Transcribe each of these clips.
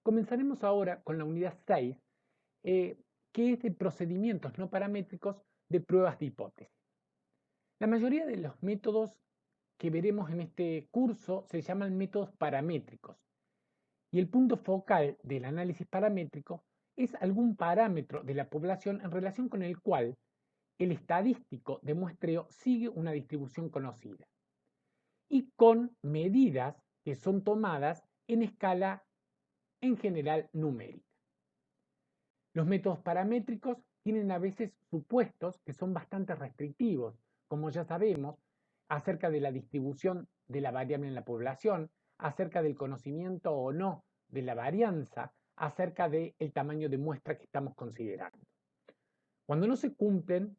Comenzaremos ahora con la unidad 6, que es de procedimientos no paramétricos de pruebas de hipótesis. La mayoría de los métodos que veremos en este curso se llaman métodos paramétricos, y el punto focal del análisis paramétrico es algún parámetro de la población en relación con el cual el estadístico de muestreo sigue una distribución conocida y con medidas que son tomadas en escala en general numérica. Los métodos paramétricos tienen a veces supuestos que son bastante restrictivos, como ya sabemos, acerca de la distribución de la variable en la población, acerca del conocimiento o no de la varianza, acerca del tamaño de muestra que estamos considerando. Cuando no se cumplen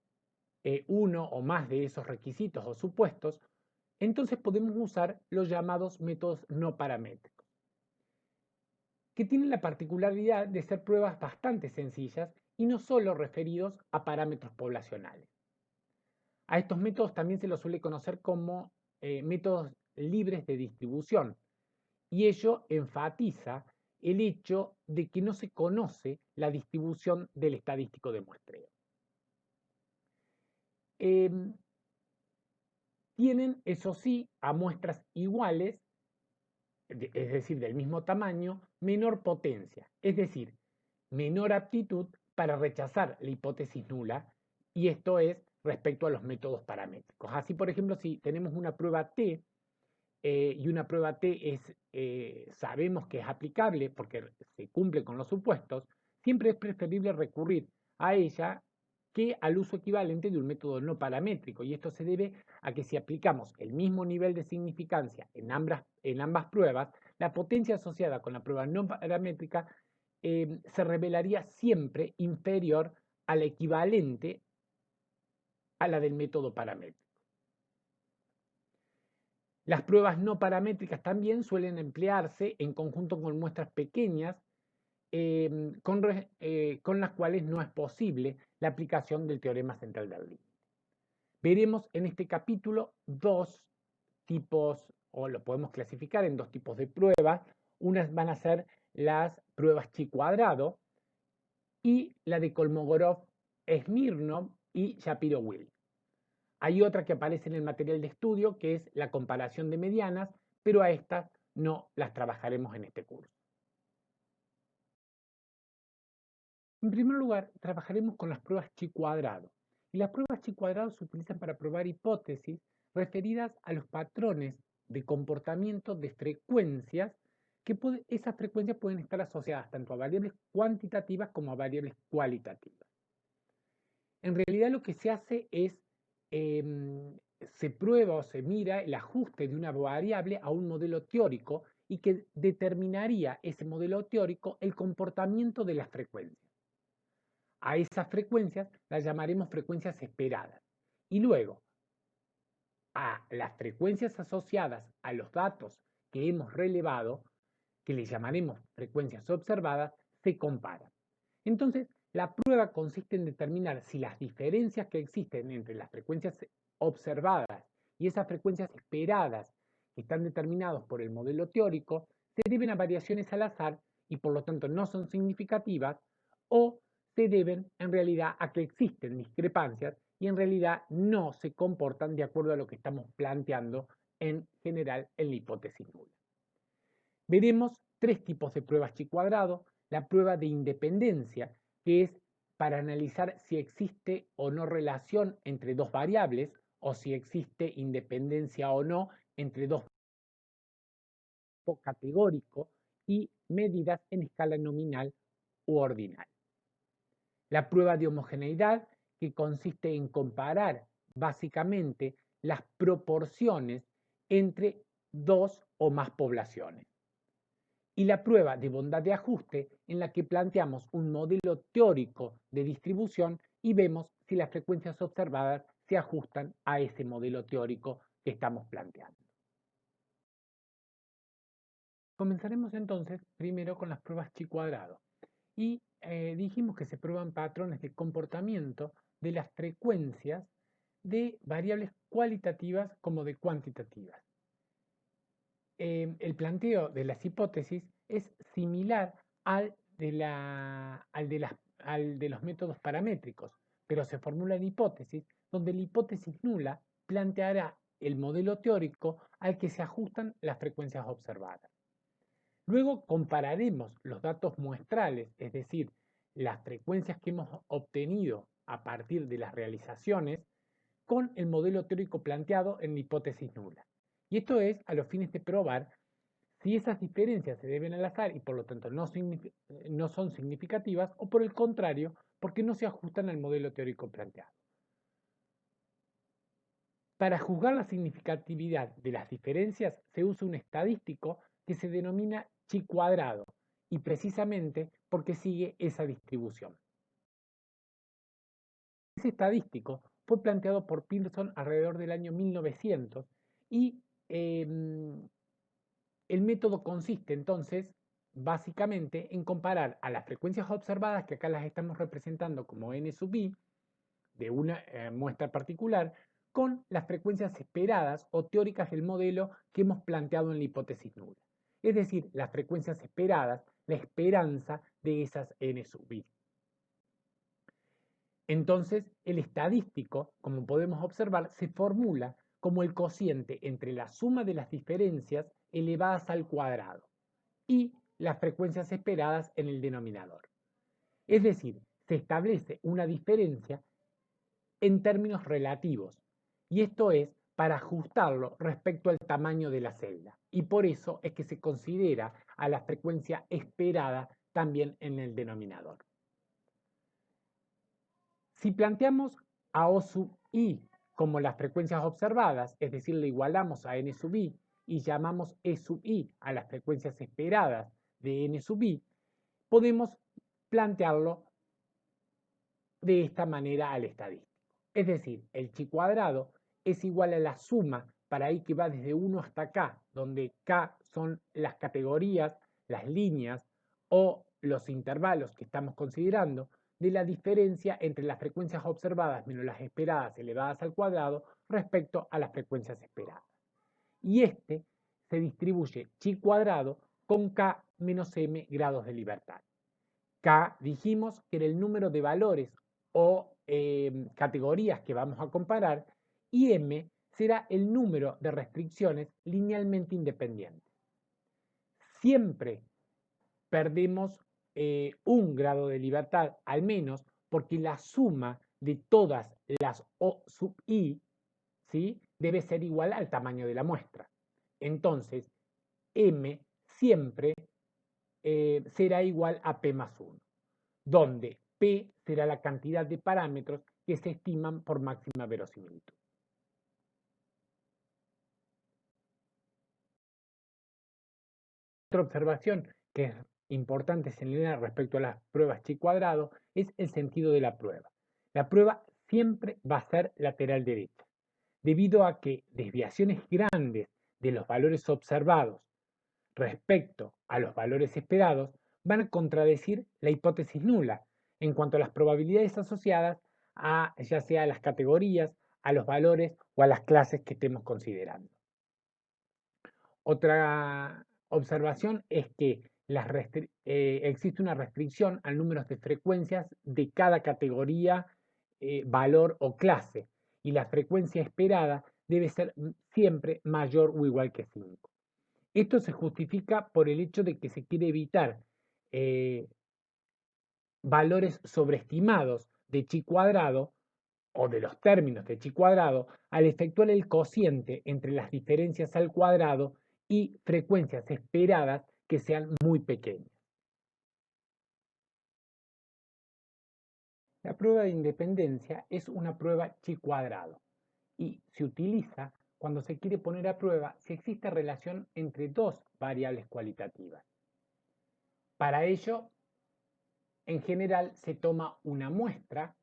uno o más de esos requisitos o supuestos, entonces podemos usar los llamados métodos no paramétricos, que tienen la particularidad de ser pruebas bastante sencillas y no solo referidos a parámetros poblacionales. A estos métodos también se los suele conocer como métodos libres de distribución, y ello enfatiza el hecho de que no se conoce la distribución del estadístico de muestreo. Tienen, eso sí, a muestras iguales, es decir, del mismo tamaño, menor potencia, es decir, menor aptitud para rechazar la hipótesis nula, y esto es respecto a los métodos paramétricos. Así, por ejemplo, si tenemos una prueba T y una prueba T sabemos que es aplicable porque se cumple con los supuestos, siempre es preferible recurrir a ella que al uso equivalente de un método no paramétrico, y esto se debe a que si aplicamos el mismo nivel de significancia en ambas pruebas, la potencia asociada con la prueba no paramétrica se revelaría siempre inferior a la equivalente a la del método paramétrico. Las pruebas no paramétricas también suelen emplearse en conjunto con muestras pequeñas con las cuales no es posible la aplicación del teorema central del límite. Veremos en este capítulo dos tipos, o lo podemos clasificar en dos tipos de pruebas. Unas van a ser las pruebas chi cuadrado y la de Kolmogorov, Smirnov y Shapiro-Wilk. Hay otra que aparece en el material de estudio, que es la comparación de medianas, pero a estas no las trabajaremos en este curso. En primer lugar, trabajaremos con las pruebas chi cuadrado. Y las pruebas chi cuadrado se utilizan para probar hipótesis referidas a los patrones de comportamiento de frecuencias, que esas frecuencias pueden estar asociadas tanto a variables cuantitativas como a variables cualitativas. En realidad lo que se hace es, se prueba o se mira el ajuste de una variable a un modelo teórico y que determinaría ese modelo teórico el comportamiento de las frecuencias. A esas frecuencias las llamaremos frecuencias esperadas. Y luego, a las frecuencias asociadas a los datos que hemos relevado, que les llamaremos frecuencias observadas, se comparan. Entonces, la prueba consiste en determinar si las diferencias que existen entre las frecuencias observadas y esas frecuencias esperadas que están determinadas por el modelo teórico se deben a variaciones al azar y por lo tanto no son significativas, o se deben en realidad a que existen discrepancias y en realidad no se comportan de acuerdo a lo que estamos planteando en general en la hipótesis nula. Veremos tres tipos de pruebas chi cuadrado. La prueba de independencia, que es para analizar si existe o no relación entre dos variables o si existe independencia o no entre dos categórico y medidas en escala nominal u ordinal. La prueba de homogeneidad, que consiste en comparar básicamente las proporciones entre dos o más poblaciones. Y la prueba de bondad de ajuste, en la que planteamos un modelo teórico de distribución y vemos si las frecuencias observadas se ajustan a ese modelo teórico que estamos planteando. Comenzaremos entonces primero con las pruebas chi cuadrado. Y dijimos que se prueban patrones de comportamiento de las frecuencias de variables cualitativas como de cuantitativas. El planteo de las hipótesis es similar al de los métodos paramétricos, pero se formulan hipótesis donde la hipótesis nula planteará el modelo teórico al que se ajustan las frecuencias observadas. Luego compararemos los datos muestrales, es decir, las frecuencias que hemos obtenido a partir de las realizaciones, con el modelo teórico planteado en la hipótesis nula. Y esto es a los fines de probar si esas diferencias se deben al azar y por lo tanto no son significativas, o por el contrario, porque no se ajustan al modelo teórico planteado. Para juzgar la significatividad de las diferencias se usa un estadístico que se denomina chi cuadrado, y precisamente porque sigue esa distribución. Ese estadístico fue planteado por Pearson alrededor del año 1900 y el método consiste entonces básicamente en comparar a las frecuencias observadas, que acá las estamos representando como n sub i, de una muestra particular, con las frecuencias esperadas o teóricas del modelo que hemos planteado en la hipótesis nula. Es decir, las frecuencias esperadas, la esperanza de esas n sub i. Entonces, el estadístico, como podemos observar, se formula como el cociente entre la suma de las diferencias elevadas al cuadrado y las frecuencias esperadas en el denominador. Es decir, se establece una diferencia en términos relativos, y esto es para ajustarlo respecto al tamaño de la celda, y por eso es que se considera a la frecuencia esperada también en el denominador. Si planteamos a O sub i como las frecuencias observadas, es decir, le igualamos a n sub i y llamamos E sub i a las frecuencias esperadas de n sub i, podemos plantearlo de esta manera al estadístico. Es decir, el chi cuadrado es igual a la suma para i que va desde 1 hasta k, donde k son las categorías, las líneas o los intervalos que estamos considerando, de la diferencia entre las frecuencias observadas menos las esperadas elevadas al cuadrado respecto a las frecuencias esperadas. Y este se distribuye chi cuadrado con k menos m grados de libertad. K dijimos que era el número de valores o categorías que vamos a comparar, y m será el número de restricciones linealmente independientes. Siempre perdemos un grado de libertad, al menos, porque la suma de todas las O sub i, ¿sí?, debe ser igual al tamaño de la muestra. Entonces, m siempre será igual a p más 1, donde p será la cantidad de parámetros que se estiman por máxima verosimilitud. Otra observación que es importante señalar respecto a las pruebas chi cuadrado es el sentido de la prueba. La prueba siempre va a ser lateral derecha, debido a que desviaciones grandes de los valores observados respecto a los valores esperados van a contradecir la hipótesis nula en cuanto a las probabilidades asociadas a ya sea a las categorías, a los valores o a las clases que estemos considerando. Otra observación es que existe una restricción al número de frecuencias de cada categoría, valor o clase, y la frecuencia esperada debe ser siempre mayor o igual que 5. Esto se justifica por el hecho de que se quiere evitar valores sobreestimados de chi cuadrado o de los términos de chi cuadrado al efectuar el cociente entre las diferencias al cuadrado y frecuencias esperadas que sean muy pequeñas. La prueba de independencia es una prueba chi cuadrado y se utiliza cuando se quiere poner a prueba si existe relación entre dos variables cualitativas. Para ello, en general, se toma una muestra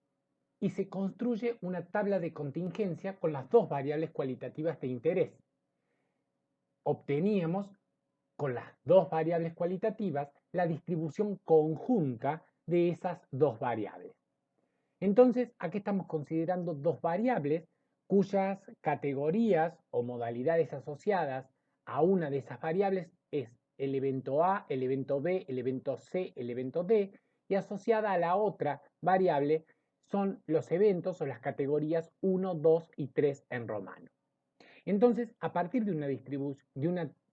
y se construye una tabla de contingencia con las dos variables cualitativas de interés. Obteníamos con las dos variables cualitativas la distribución conjunta de esas dos variables. Entonces, aquí estamos considerando dos variables cuyas categorías o modalidades asociadas a una de esas variables es el evento A, el evento B, el evento C, el evento D, y asociada a la otra variable son los eventos o las categorías 1, 2 y 3 en romano. Entonces, a partir de una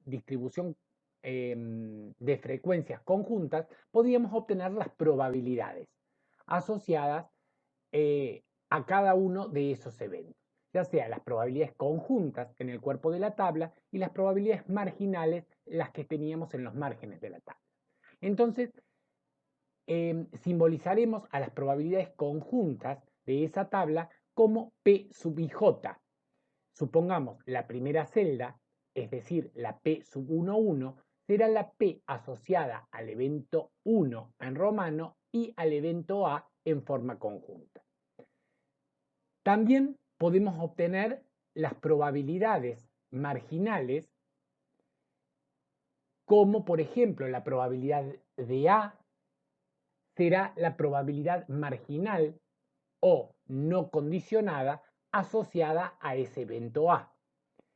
distribución de frecuencias conjuntas, podríamos obtener las probabilidades asociadas a cada uno de esos eventos, ya sea las probabilidades conjuntas en el cuerpo de la tabla y las probabilidades marginales, las que teníamos en los márgenes de la tabla. Entonces, simbolizaremos a las probabilidades conjuntas de esa tabla como P sub ij. Supongamos la primera celda, es decir, la P sub 1, 1, será la P asociada al evento 1 en romano y al evento A en forma conjunta. También podemos obtener las probabilidades marginales, como por ejemplo la probabilidad de A será la probabilidad marginal o no condicionada asociada a ese evento A.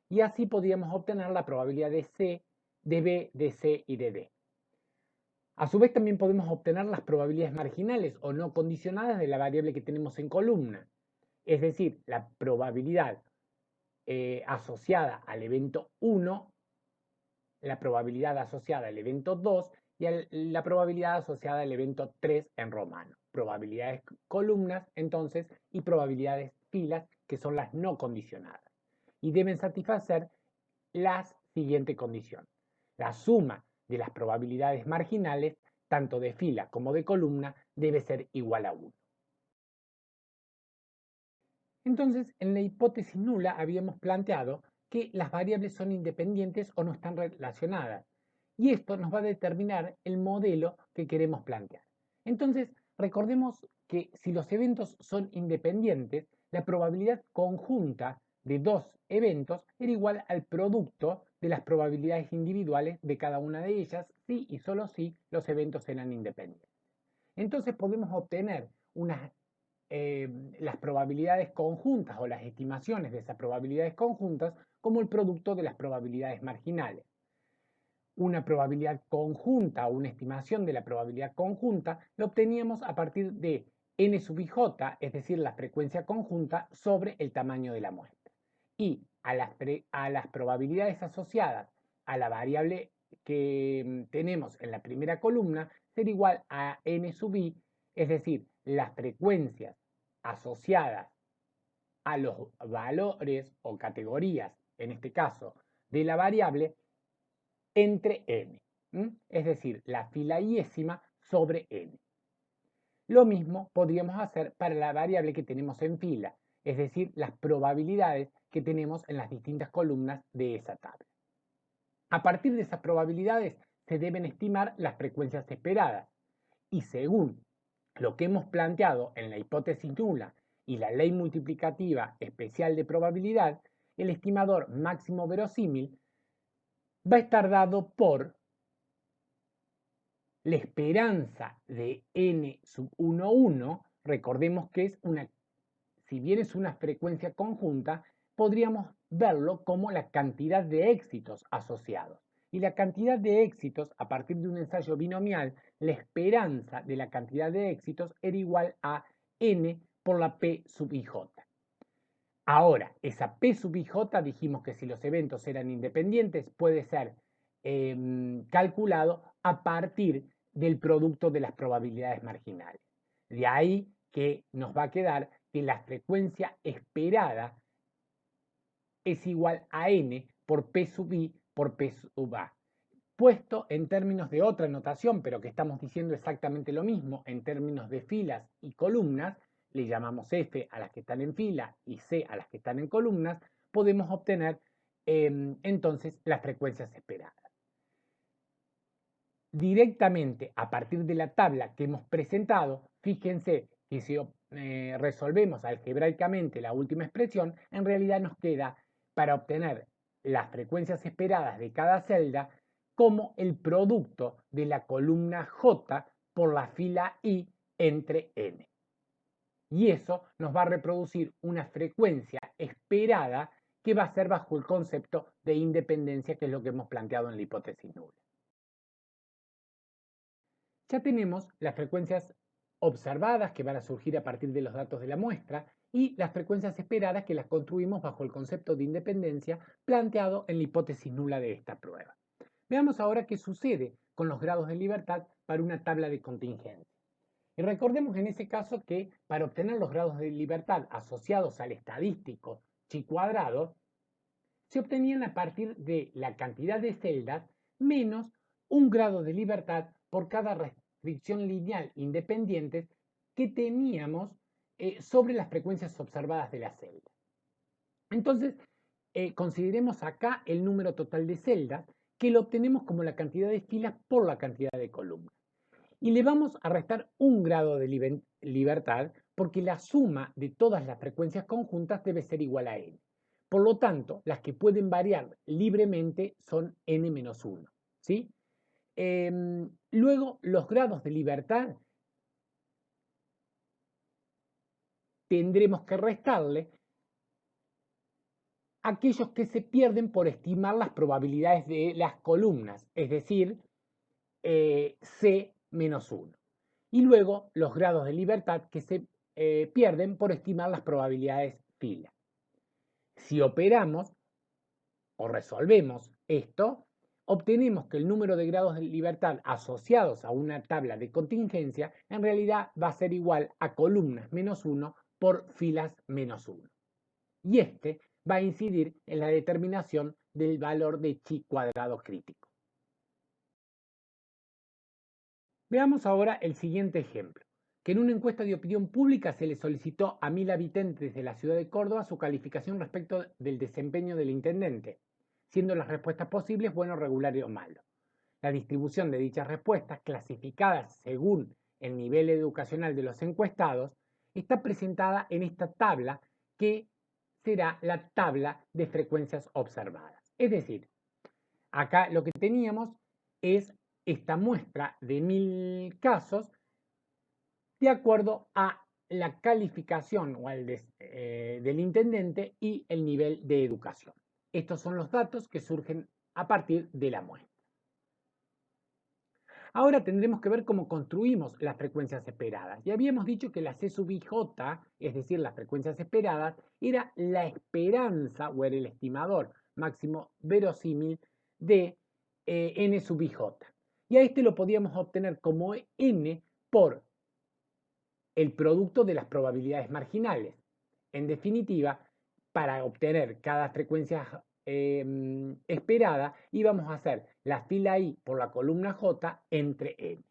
Y así podríamos obtener la probabilidad de C, de B, de C y de D. A su vez también podemos obtener las probabilidades marginales o no condicionadas de la variable que tenemos en columna. Es decir, la probabilidad asociada al evento 1, la probabilidad asociada al evento 2 y la probabilidad asociada al evento 3 en romano. Probabilidades columnas, entonces, y probabilidades filas, que son las no condicionadas. Y deben satisfacer la siguiente condición. La suma de las probabilidades marginales, tanto de fila como de columna, debe ser igual a 1. Entonces, en la hipótesis nula habíamos planteado que las variables son independientes o no están relacionadas. Y esto nos va a determinar el modelo que queremos plantear. Entonces, recordemos que si los eventos son independientes, la probabilidad conjunta de dos eventos era igual al producto de las probabilidades individuales de cada una de ellas, si y solo si los eventos eran independientes. Entonces podemos obtener las probabilidades conjuntas o las estimaciones de esas probabilidades conjuntas como el producto de las probabilidades marginales. Una probabilidad conjunta o una estimación de la probabilidad conjunta lo obteníamos a partir de n sub ij, es decir, la frecuencia conjunta sobre el tamaño de la muestra. Y a las probabilidades asociadas a la variable que tenemos en la primera columna será igual a n sub i, es decir, las frecuencias asociadas a los valores o categorías, en este caso, de la variable entre n, es decir, la fila iésima sobre n. Lo mismo podríamos hacer para la variable que tenemos en fila, es decir, las probabilidades que tenemos en las distintas columnas de esa tabla. A partir de esas probabilidades se deben estimar las frecuencias esperadas y según lo que hemos planteado en la hipótesis nula y la ley multiplicativa especial de probabilidad, el estimador máximo verosímil va a estar dado por la esperanza de n sub 1, 1, recordemos que es si bien es una frecuencia conjunta, podríamos verlo como la cantidad de éxitos asociados. Y la cantidad de éxitos, a partir de un ensayo binomial, la esperanza de la cantidad de éxitos era igual a n por la p sub ij. Ahora, esa p sub ij, dijimos que si los eventos eran independientes, puede ser calculado a partir del producto de las probabilidades marginales. De ahí que nos va a quedar que la frecuencia esperada es igual a n por p sub i por p sub a. Puesto en términos de otra notación, pero que estamos diciendo exactamente lo mismo en términos de filas y columnas, le llamamos F a las que están en fila y C a las que están en columnas, podemos obtener entonces las frecuencias esperadas. Directamente a partir de la tabla que hemos presentado, fíjense que si resolvemos algebraicamente la última expresión, en realidad nos queda para obtener las frecuencias esperadas de cada celda como el producto de la columna J por la fila I entre n. Y eso nos va a reproducir una frecuencia esperada que va a ser bajo el concepto de independencia, que es lo que hemos planteado en la hipótesis nula. Ya tenemos las frecuencias observadas que van a surgir a partir de los datos de la muestra y las frecuencias esperadas que las construimos bajo el concepto de independencia planteado en la hipótesis nula de esta prueba. Veamos ahora qué sucede con los grados de libertad para una tabla de contingencia. Y recordemos en ese caso que para obtener los grados de libertad asociados al estadístico chi cuadrado, se obtenían a partir de la cantidad de celdas menos un grado de libertad por cada restricción lineal independiente que teníamos sobre las frecuencias observadas de la celda. Entonces, consideremos acá el número total de celdas, que lo obtenemos como la cantidad de filas por la cantidad de columnas. Y le vamos a restar un grado de libertad porque la suma de todas las frecuencias conjuntas debe ser igual a n. Por lo tanto, las que pueden variar libremente son n-1. ¿Sí? Luego, los grados de libertad tendremos que restarle aquellos que se pierden por estimar las probabilidades de las columnas, es decir, C-1. Y luego los grados de libertad que se pierden por estimar las probabilidades fila. Si operamos o resolvemos esto, obtenemos que el número de grados de libertad asociados a una tabla de contingencia en realidad va a ser igual a columnas menos 1 por filas menos 1. Y este va a incidir en la determinación del valor de chi cuadrado crítico. Veamos ahora el siguiente ejemplo, que en una encuesta de opinión pública se le solicitó a 1000 habitantes de la ciudad de Córdoba su calificación respecto del desempeño del intendente, siendo las respuestas posibles bueno, regular o malo. La distribución de dichas respuestas, clasificadas según el nivel educacional de los encuestados, está presentada en esta tabla que será la tabla de frecuencias observadas. Es decir, acá lo que teníamos es esta muestra de 1000 casos de acuerdo a la calificación o del intendente y el nivel de educación. Estos son los datos que surgen a partir de la muestra. Ahora tendremos que ver cómo construimos las frecuencias esperadas. Ya habíamos dicho que la C sub IJ, es decir, las frecuencias esperadas, era la esperanza o era el estimador máximo verosímil de N sub IJ. Y a este lo podíamos obtener como N por el producto de las probabilidades marginales. En definitiva, para obtener cada frecuencia esperada, íbamos a hacer la fila I por la columna J entre N.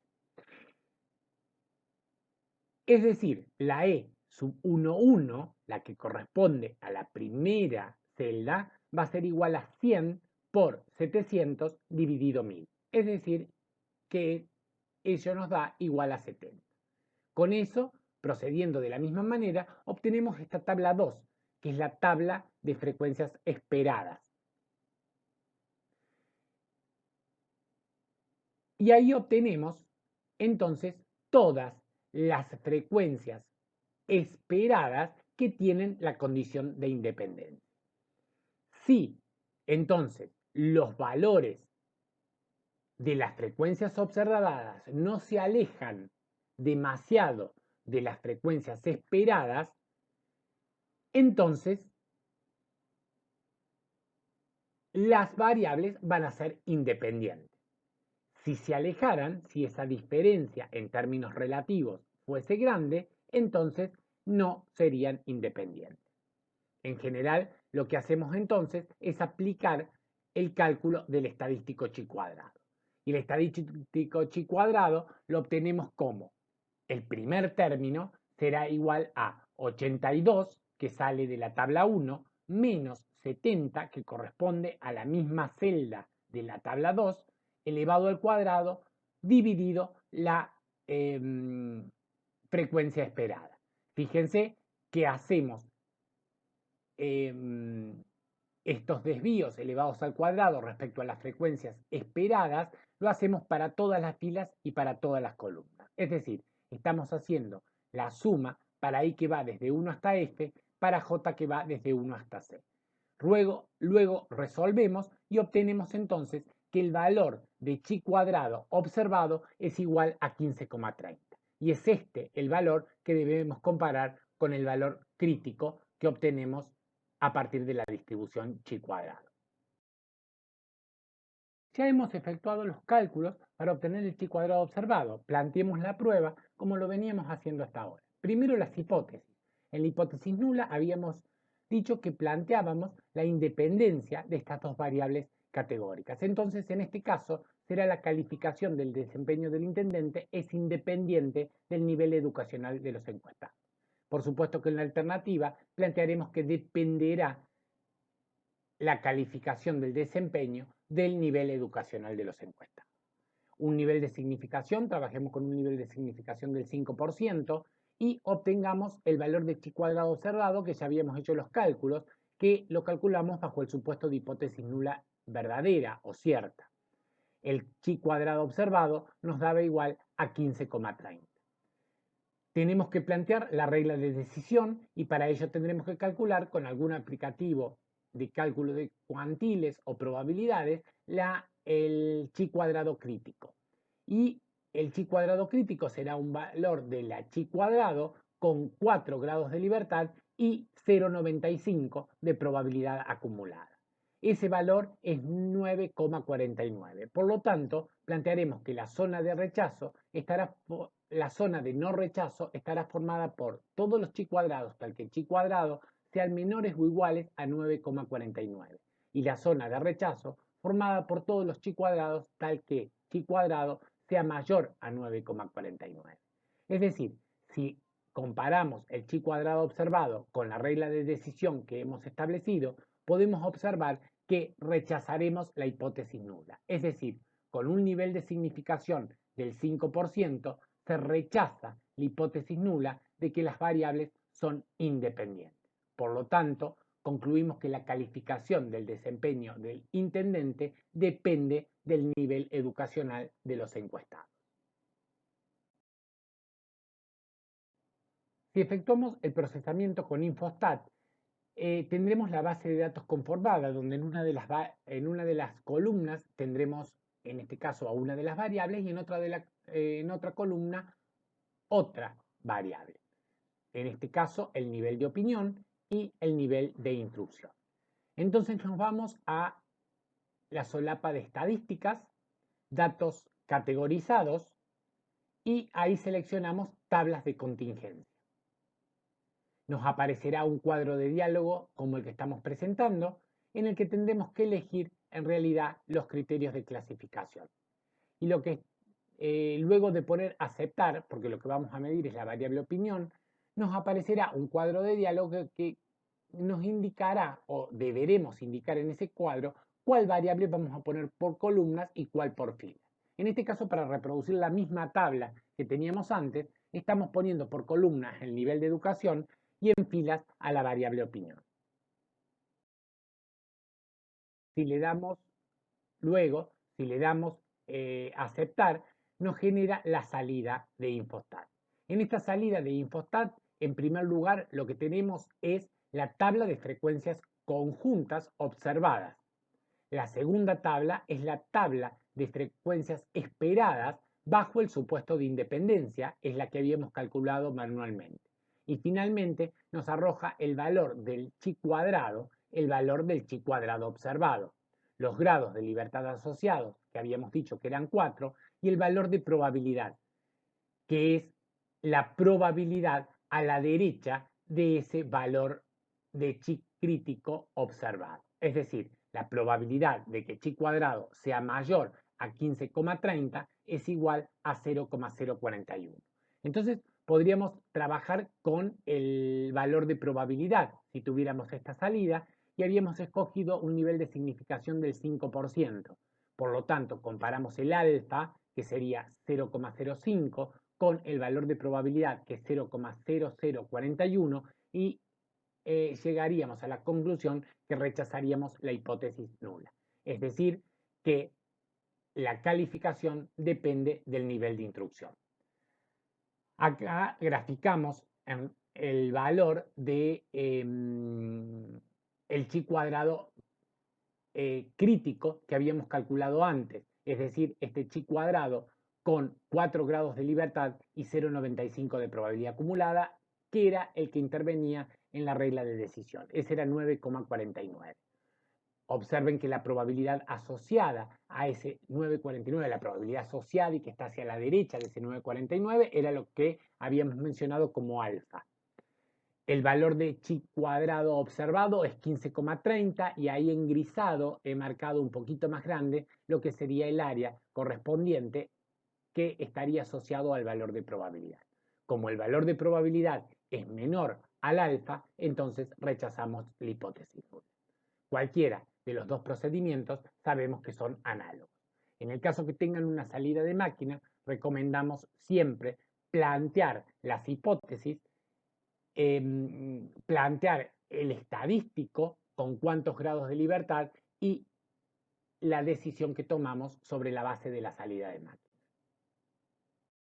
Es decir, la E sub 1,1, la que corresponde a la primera celda, va a ser igual a 100 por 700 dividido 1000. Es decir, que eso nos da igual a 70. Con eso, procediendo de la misma manera, obtenemos esta tabla 2, que es la tabla de frecuencias esperadas. Y ahí obtenemos entonces todas las frecuencias esperadas que tienen la condición de independencia. Si entonces los valores de las frecuencias observadas no se alejan demasiado de las frecuencias esperadas, entonces las variables van a ser independientes. Si se alejaran, si esa diferencia en términos relativos fuese grande, entonces no serían independientes. En general, lo que hacemos entonces es aplicar el cálculo del estadístico chi cuadrado. Y el estadístico chi cuadrado lo obtenemos como el primer término será igual a 82, que sale de la tabla 1, menos 70, que corresponde a la misma celda de la tabla 2, elevado al cuadrado, dividido la frecuencia esperada. Fíjense que hacemos estos desvíos elevados al cuadrado respecto a las frecuencias esperadas, lo hacemos para todas las filas y para todas las columnas. Es decir, estamos haciendo la suma para I que va desde 1 hasta F, para J que va desde 1 hasta C. Luego resolvemos y obtenemos entonces que el valor de chi cuadrado observado es igual a 15,30. Y es este el valor que debemos comparar con el valor crítico que obtenemos a partir de la distribución chi cuadrado. Ya hemos efectuado los cálculos para obtener el chi cuadrado observado. Planteemos la prueba como lo veníamos haciendo hasta ahora. Primero las hipótesis. En la hipótesis nula habíamos dicho que planteábamos la independencia de estas dos variables categóricas. Entonces, en este caso, será la calificación del desempeño del intendente es independiente del nivel educacional de los encuestados. Por supuesto que en la alternativa plantearemos que dependerá la calificación del desempeño del nivel educacional de los encuestados. Un nivel de significación, trabajemos con un nivel de significación del 5% y obtengamos el valor de chi cuadrado observado, que ya habíamos hecho los cálculos, que lo calculamos bajo el supuesto de hipótesis nula verdadera o cierta. El chi cuadrado observado nos daba igual a 15,30. Tenemos que plantear la regla de decisión y para ello tendremos que calcular con algún aplicativo de cálculo de cuantiles o probabilidades el chi cuadrado crítico. Y el chi cuadrado crítico será un valor de la chi cuadrado con 4 grados de libertad y 0,95 de probabilidad acumulada. Ese valor es 9,49. Por lo tanto, plantearemos que la zona de rechazo la zona de no rechazo estará formada por todos los chi cuadrados, tal que chi cuadrado sean menores o iguales a 9,49. Y la zona de rechazo formada por todos los chi cuadrados, tal que chi cuadrado sea mayor a 9,49. Es decir, si comparamos el chi cuadrado observado con la regla de decisión que hemos establecido, podemos observar que rechazaremos la hipótesis nula. Es decir, con un nivel de significación del 5%, se rechaza la hipótesis nula de que las variables son independientes. Por lo tanto, concluimos que la calificación del desempeño del intendente depende del nivel educacional de los encuestados. Si efectuamos el procesamiento con Infostat, tendremos la base de datos conformada, donde en una de las columnas tendremos, en este caso, a una de las variables y en otra columna otra variable. En este caso, el nivel de opinión y el nivel de instrucción. Entonces nos vamos a la solapa de estadísticas, datos categorizados y ahí seleccionamos tablas de contingencia. Nos aparecerá un cuadro de diálogo como el que estamos presentando, en el que tendremos que elegir en realidad los criterios de clasificación. Y luego de poner aceptar, porque lo que vamos a medir es la variable opinión, nos aparecerá un cuadro de diálogo que nos indicará o deberemos indicar en ese cuadro cuál variable vamos a poner por columnas y cuál por filas. En este caso, para reproducir la misma tabla que teníamos antes, estamos poniendo por columnas el nivel de educación y en filas a la variable opinión. Si le damos aceptar, nos genera la salida de Infostat. En esta salida de Infostat, en primer lugar, lo que tenemos es la tabla de frecuencias conjuntas observadas. La segunda tabla es la tabla de frecuencias esperadas bajo el supuesto de independencia, es la que habíamos calculado manualmente. Y finalmente nos arroja el valor del chi cuadrado, el valor del chi cuadrado observado, los grados de libertad asociados, que habíamos dicho que eran 4, y el valor de probabilidad, que es la probabilidad a la derecha de ese valor de chi crítico observado. Es decir, la probabilidad de que chi cuadrado sea mayor a 15,30 es igual a 0,041. Entonces, podríamos trabajar con el valor de probabilidad si tuviéramos esta salida y habíamos escogido un nivel de significación del 5%. Por lo tanto, comparamos el alfa, que sería 0,05, con el valor de probabilidad, que es 0,0041, y llegaríamos a la conclusión que rechazaríamos la hipótesis nula. Es decir, que la calificación depende del nivel de instrucción. Acá graficamos el valor de el chi cuadrado crítico que habíamos calculado antes, es decir, este chi cuadrado con 4 grados de libertad y 0,95 de probabilidad acumulada, que era el que intervenía en la regla de decisión. Ese era 9,49. Observen que la probabilidad asociada a ese 9,49, la probabilidad asociada y que está hacia la derecha de ese 9,49, era lo que habíamos mencionado como alfa. El valor de chi cuadrado observado es 15,30 y ahí en grisado he marcado un poquito más grande lo que sería el área correspondiente que estaría asociado al valor de probabilidad. Como el valor de probabilidad es menor al alfa, entonces rechazamos la hipótesis nula. Cualquiera de los dos procedimientos sabemos que son análogos. En el caso que tengan una salida de máquina, recomendamos siempre plantear las hipótesis, plantear el estadístico con cuántos grados de libertad y la decisión que tomamos sobre la base de la salida de máquina.